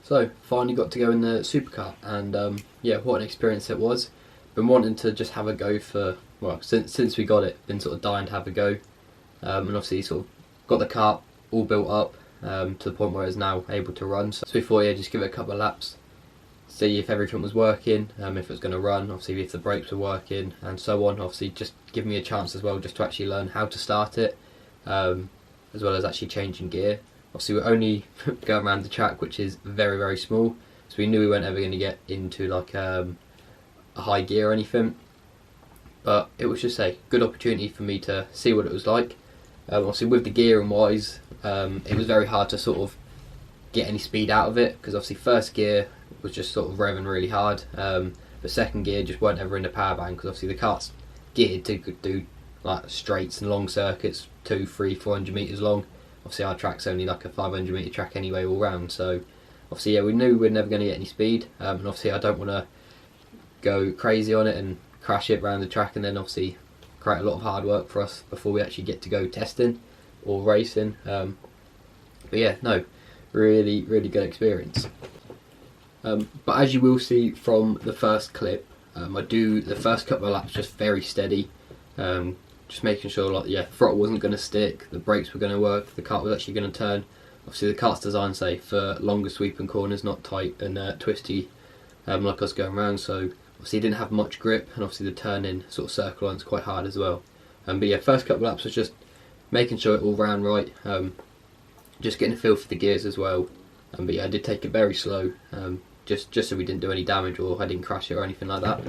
So finally got to go in the Superkart, and yeah, what an experience it was. Been wanting to just have a go for, well, since we got it, been sort of dying to have a go, and obviously sort of got the kart all built up to the point where it's now able to run. So we thought, yeah, just give it a couple of laps, see if everything was working, if it was going to run, obviously if the brakes were working, and so on. Obviously just give me a chance as well just to actually learn how to start it, as well as actually changing gear. Obviously we're only going around the track, which is very, very small, so we knew we weren't ever going to get into like a high gear or anything, but it was just a good opportunity for me to see what it was like. Obviously with the gear and wise, it was very hard to sort of get any speed out of it, because obviously first gear was just sort of revving really hard, but second gear just weren't ever in the power band, because obviously the kart's geared to do like straights and long circuits, 200, 300, 400 metres long. Obviously our track's only like a 500 metre track anyway all round, so obviously yeah, we knew we were never going to get any speed, and obviously I don't want to go crazy on it and crash it around the track and then obviously create a lot of hard work for us before we actually get to go testing or racing. But yeah, no, really good experience. But as you will see from the first clip, I do the first couple of laps just very steady, just making sure like, yeah, throttle wasn't going to stick, the brakes were going to work, the kart was actually going to turn. Obviously the kart's designed, say, for longer sweeping corners, not tight and twisty like us going around, so obviously it didn't have much grip, and obviously the turn-in sort of circle line's quite hard as well. But yeah, first couple of laps was just making sure it all ran right, just getting a feel for the gears as well. But yeah, I did take it very slow, just so we didn't do any damage or I didn't crash it or anything like that.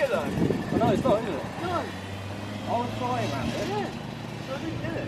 it though. I know it's not, is it? No. I was flying around it. Yeah. So I didn't get it.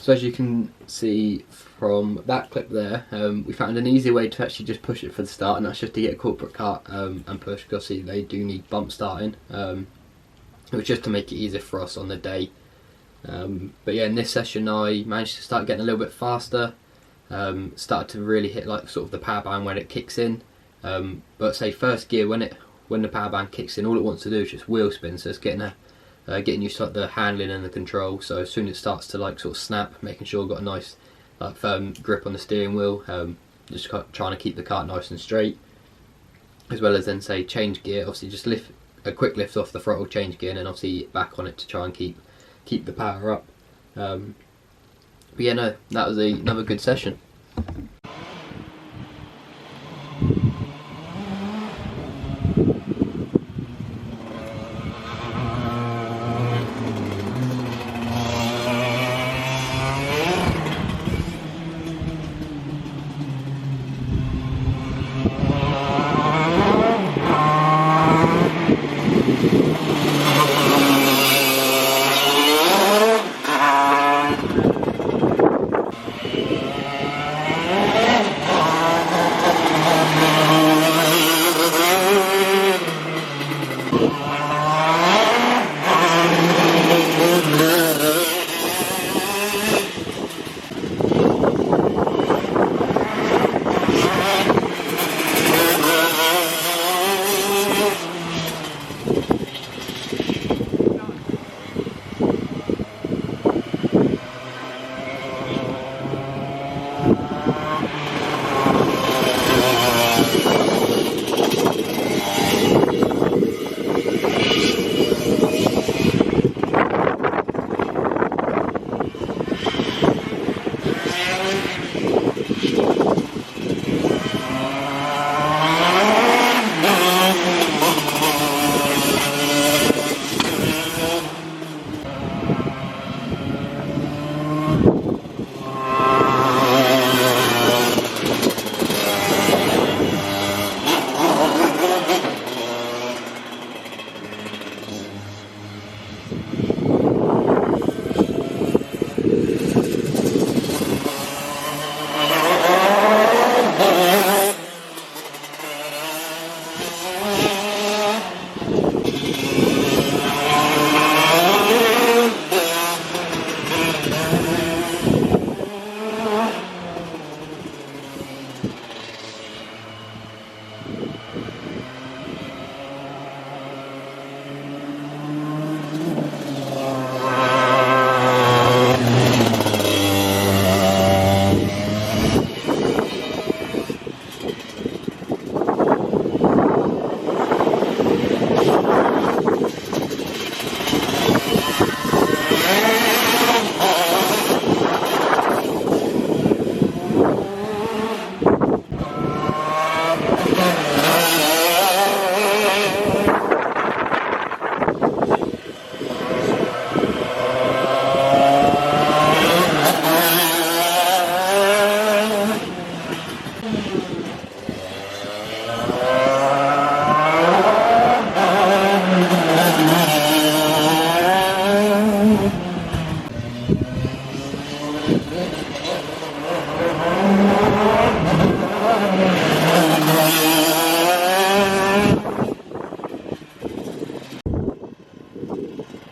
So as you can see from that clip there, we found an easy way to actually just push it for the start, and that's just to get a corporate cart and push, because see they do need bump starting. It was just to make it easier for us on the day. But yeah, in this session I managed to start getting a little bit faster, started to really hit like sort of the power band when it kicks in. But say first gear, when the power band kicks in, all it wants to do is just wheel spin, so it's getting used to like the handling and the control. So as soon as it starts to like sort of snap, making sure I've got a nice like firm grip on the steering wheel, just trying to keep the kart nice and straight, as well as then say change gear, obviously just lift a quick lift off the throttle, change gear, and then obviously back on it to try and keep the power up. But yeah, no, that was another good session.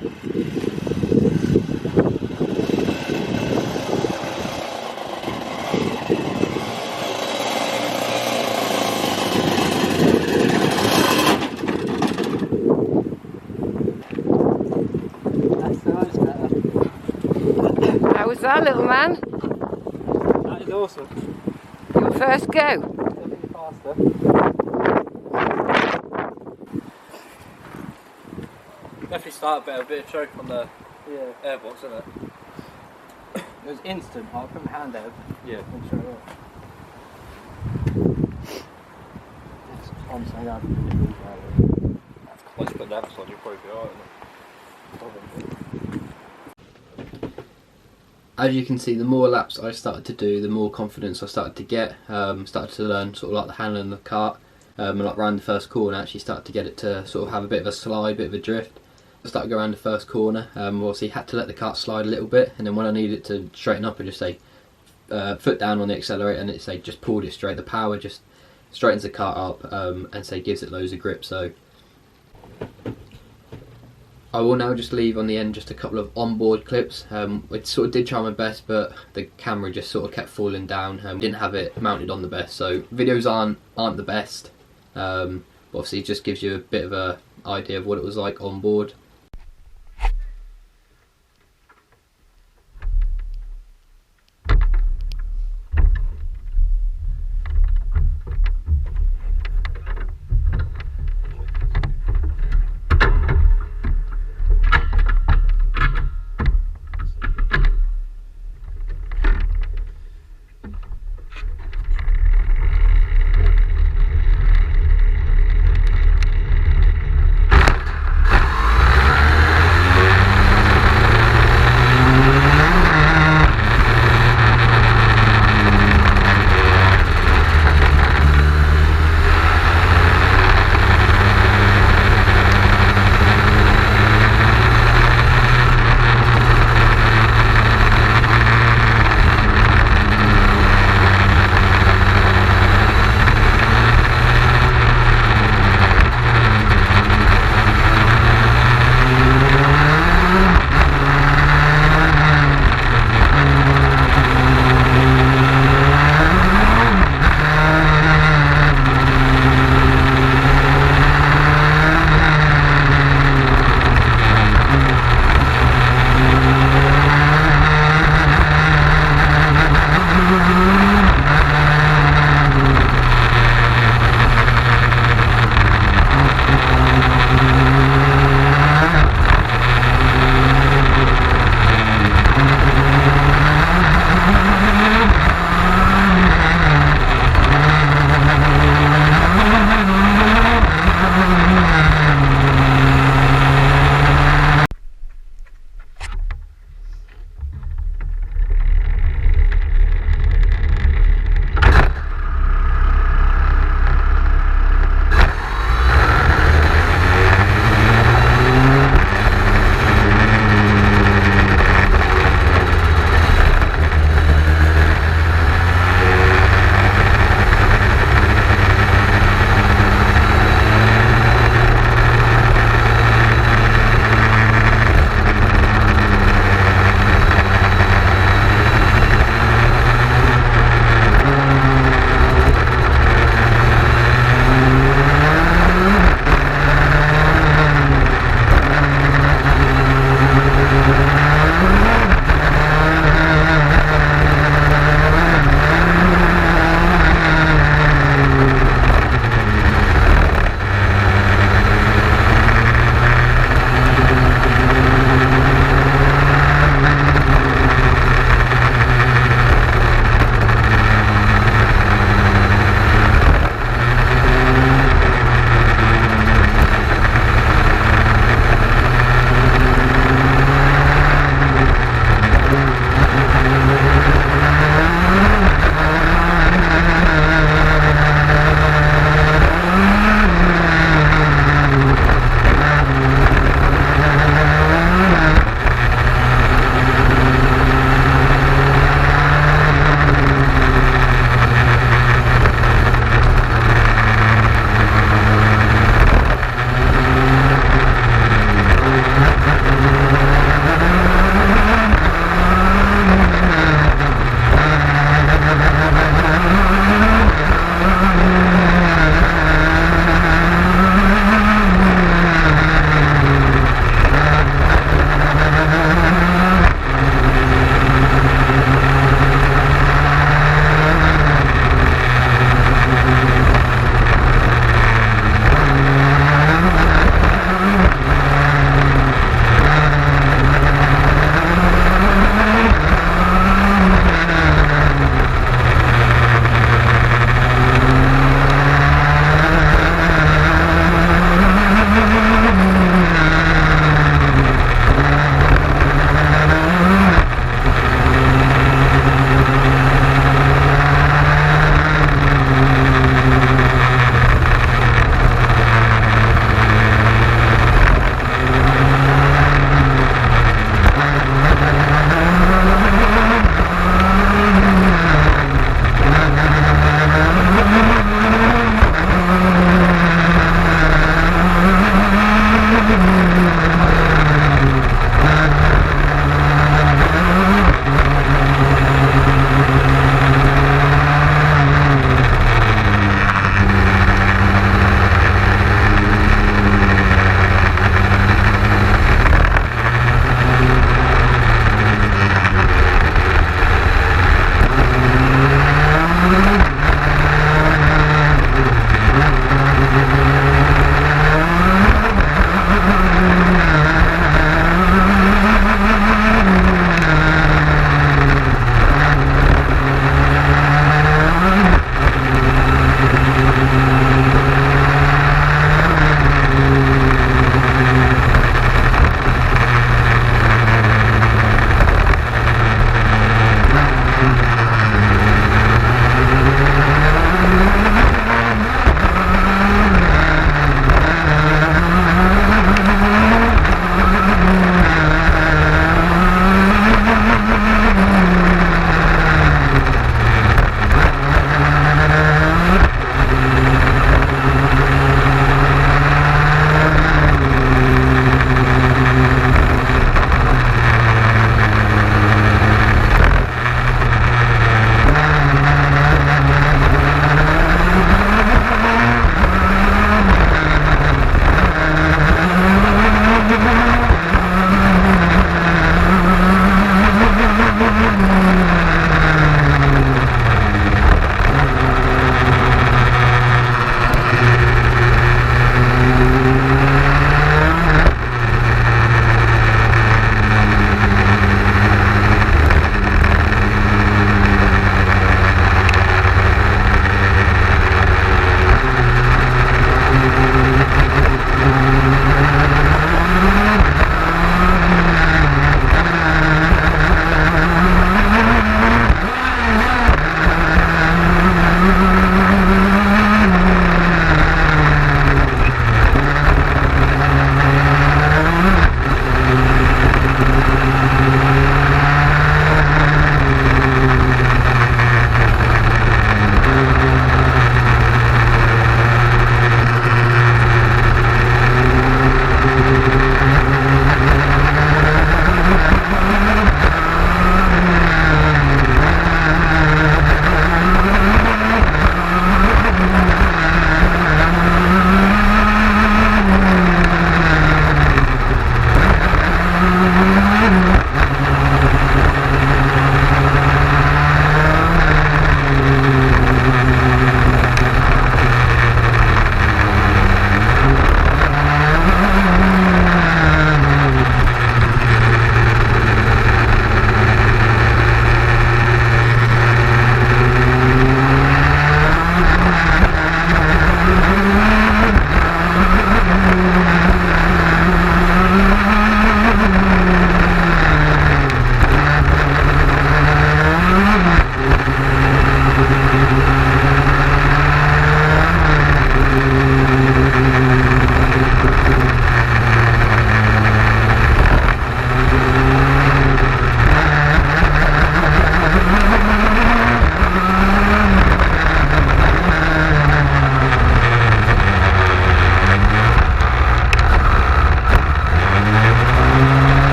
How was that, little man? That is awesome. Your first go? Definitely faster. Definitely started better, a bit of choke on the airbox, isn't it? It was instant. I put my hand out. Yeah. And straight up. It's honestly that. Once you put that on, you'll probably be alright. As you can see, the more laps I started to do, the more confidence I started to get. Started to learn sort of like the handling of the kart, and like around the first corner, actually started to get it to sort of have a bit of a slide, bit of a drift. I started to go around the first corner. Obviously, had to let the kart slide a little bit, and then when I needed it to straighten up, I just say foot down on the accelerator, and it say just pulled it straight. The power just straightens the kart up, and say gives it loads of grip. So I will now just leave on the end just a couple of onboard clips. I sort of did try my best, but the camera just sort of kept falling down. Didn't have it mounted on the best, so videos aren't the best. But obviously, it just gives you a bit of a idea of what it was like on board.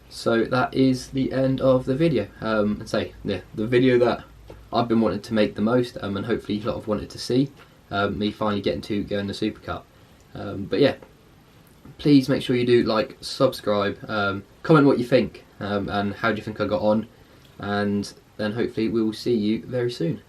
So that is the end of the video. And say, yeah, the video that I've been wanting to make the most, and hopefully a lot of wanted to see me finally getting to go in the Superkart. But yeah, please make sure you do like, subscribe, comment what you think, and how do you think I got on, and then hopefully we will see you very soon.